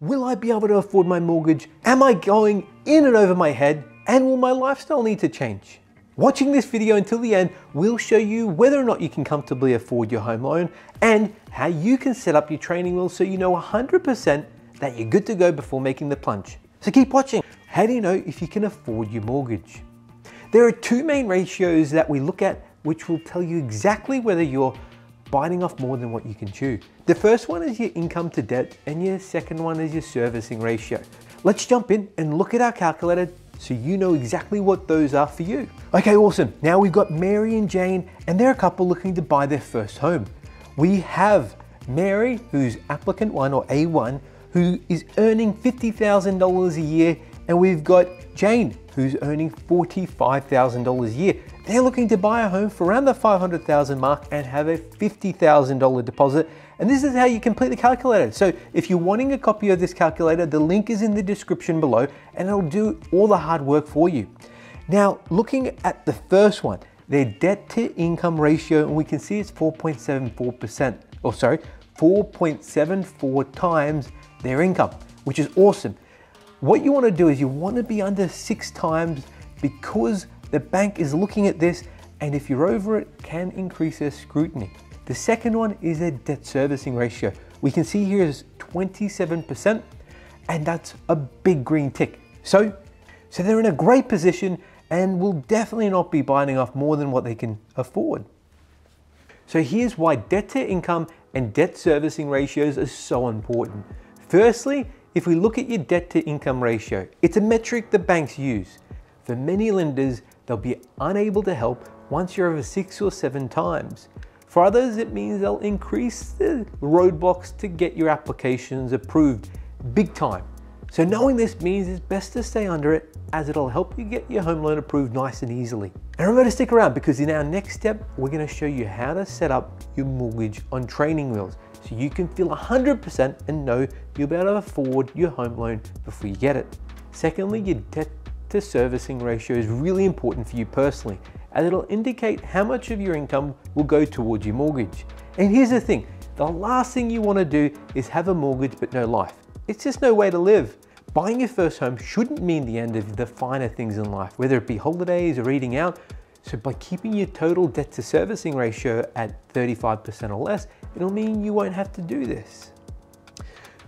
Will I be able to afford my mortgage? Am I going in and over my head? And will my lifestyle need to change? Watching this video until the end will show you whether or not you can comfortably afford your home loan and how you can set up your training wheels so you know 100% that you're good to go before making the plunge. So keep watching. How do you know if you can afford your mortgage? There are two main ratios that we look at which will tell you exactly whether you're biting off more than what you can chew. The first one is your income to debt and your second one is your servicing ratio. Let's jump in and look at our calculator so you know exactly what those are for you. Okay, awesome. Now we've got Mary and Jane and they're a couple looking to buy their first home. We have Mary, who's applicant 1 or A1, who is earning $50,000 a year, and we've got Jane, who's earning $45,000 a year. They're looking to buy a home for around the $500,000 mark and have a $50,000 deposit. And this is how you complete the calculator. So if you're wanting a copy of this calculator, the link is in the description below and it'll do all the hard work for you. Now, looking at the first one, their debt to income ratio, and we can see it's 4.74 times their income, which is awesome. What you want to do is you want to be under 6 times because the bank is looking at this, and if you're over it, can increase their scrutiny. The second one is a debt servicing ratio. We can see here is 27%, and that's a big green tick. So they're in a great position and will definitely not be biting off more than what they can afford. So here's why debt to income and debt servicing ratios are so important. Firstly, if we look at your debt to income ratio, it's a metric the banks use. For many lenders, they'll be unable to help once you're over 6 or 7 times. For others, it means they'll increase the roadblocks to get your applications approved big time. So knowing this means it's best to stay under it, as it'll help you get your home loan approved nice and easily. And remember to stick around because in our next step, we're going to show you how to set up your mortgage on training wheels so you can feel 100% and know you'll be able to afford your home loan before you get it. Secondly, your debt to servicing ratio is really important for you personally, as it'll indicate how much of your income will go towards your mortgage. And here's the thing, the last thing you want to do is have a mortgage but no life. It's just no way to live. Buying your first home shouldn't mean the end of the finer things in life, whether it be holidays or eating out. So by keeping your total debt to servicing ratio at 35% or less, it'll mean you won't have to do this.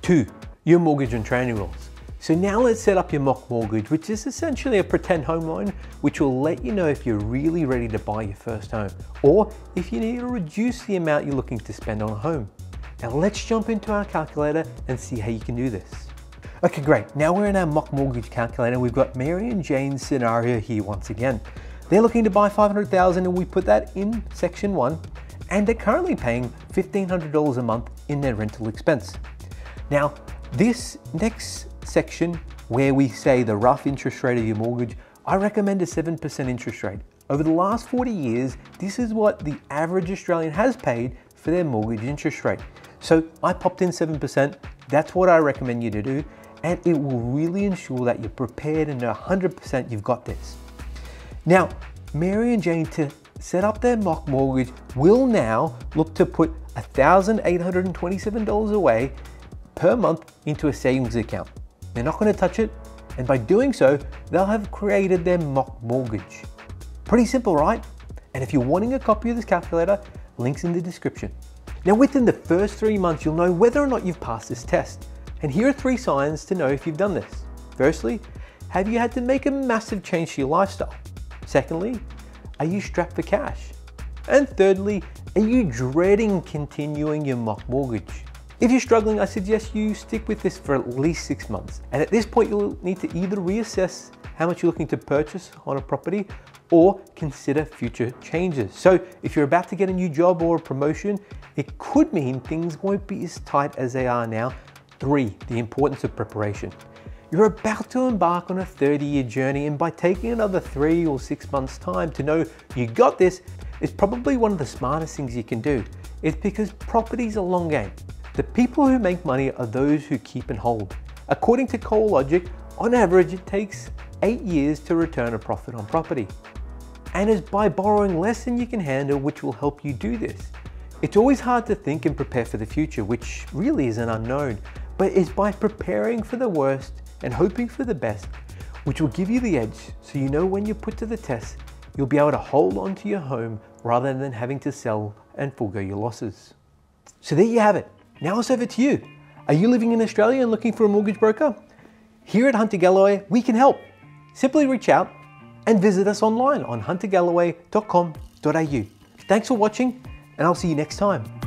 2, your mortgage on training wheels. So now let's set up your mock mortgage, which is essentially a pretend home loan, which will let you know if you're really ready to buy your first home, or if you need to reduce the amount you're looking to spend on a home. Now let's jump into our calculator and see how you can do this. Okay, great. Now we're in our mock mortgage calculator. We've got Mary and Jane's scenario here once again. They're looking to buy $500,000 and we put that in section 1, and they're currently paying $1,500 a month in their rental expense. Now, this next section where we say the rough interest rate of your mortgage, I recommend a 7% interest rate. Over the last 40 years, this is what the average Australian has paid for their mortgage interest rate. So I popped in 7%. That's what I recommend you to do. And it will really ensure that you're prepared and know 100% you've got this. Now, Mary and Jane, to set up their mock mortgage, will now look to put $1,827 away per month into a savings account. They're not going to touch it, and by doing so, they'll have created their mock mortgage. Pretty simple, right? And if you're wanting a copy of this calculator, links in the description. Now, within the first 3 months, you'll know whether or not you've passed this test. And here are 3 signs to know if you've done this. Firstly, have you had to make a massive change to your lifestyle? Secondly, are you strapped for cash? And thirdly, are you dreading continuing your mock mortgage? If you're struggling, I suggest you stick with this for at least 6 months. And at this point, you'll need to either reassess how much you're looking to purchase on a property or consider future changes. So if you're about to get a new job or a promotion, it could mean things won't be as tight as they are now. 3, the importance of preparation. You're about to embark on a 30-year journey, and by taking another 3 or 6 months time to know you got this is probably one of the smartest things you can do. It's because property's a long game. The people who make money are those who keep and hold. According to CoreLogic, on average, it takes 8 years to return a profit on property. And it's by borrowing less than you can handle which will help you do this. It's always hard to think and prepare for the future, which really is an unknown. but it's by preparing for the worst and hoping for the best, which will give you the edge, so you know when you're put to the test, you'll be able to hold on to your home rather than having to sell and forego your losses. So there you have it. Now it's over to you. Are you living in Australia and looking for a mortgage broker? Here at Hunter Galloway, we can help. Simply reach out and visit us online on huntergalloway.com.au. Thanks for watching, and I'll see you next time.